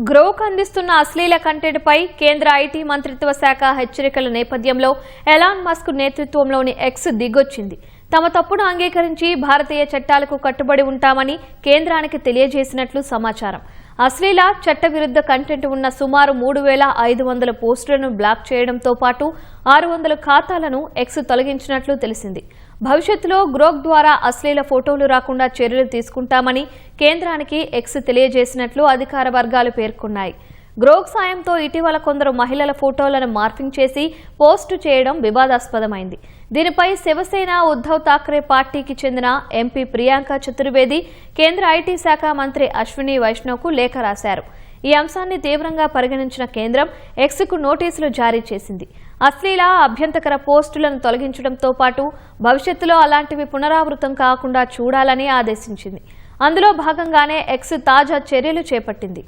Grok అందిస్తున్న అశ్లీల కంటెంట్పై కేంద్ర IT మంత్రిత్వ శాఖ హెచ్చరికల నేపథ్యంలో ఎలాన్ మస్క్ నేతృత్వంలోని ఎక్స్ దిగొచ్చింది. తమ తప్పును అంగీకరించి భారతీయ చట్టాలకు కట్టుబడి ఉంటామని కేంద్రానికి తెలియజేసినట్లు సమాచారం. అశ్లీల చట్టవిరుద్ధ కంటెంట్ ఉన్న సుమారు 3500 పోస్టులను బ్లాక్ చేయడంతో పాటు 600 ఖాతాలను ఎక్స్ తొలగించినట్లు తెలిసింది. భవిష్యత్తులో గ్రోక్ ద్వారా అశ్లీల ఫోటోలు రాకుండా చర్యలు తీసుకుంటామని కేంద్రానికి ఎక్స్ తెలియజేసినట్లు అధికార వర్గాలు పేర్కొన్నాయి. గ్రోక్ సాయంతో ఇటీవల కొందరు మహిళల ఫోటోలను మార్ఫింగ్ చేసి పోస్టు చేయడం వివాదాస్పదమైంది. దీనిపై శివసేన ఉద్ధవ్ ఠాక్రే పార్టీకి చెందిన ఎంపీ ప్రియాంక చతుర్వేది కేంద్ర ఐటీ శాఖ మంత్రి అశ్విని వైష్ణవ్కు లేఖ రాశారు. ఈ అంశాన్ని తీవ్రంగా పరిగణించిన కేంద్రం ఎక్స్కు నోటీసులు జారీ చేసింది. అశ్లీల అభ్యంతకర పోస్టులను తొలగించడంతో పాటు భవిష్యత్తులో అలాంటివి పునరావృతం కాకుండా చూడాలని ఆదేశించింది. అందులో భాగంగానే ఎక్స్ తాజా చర్యలు చేపట్టింది.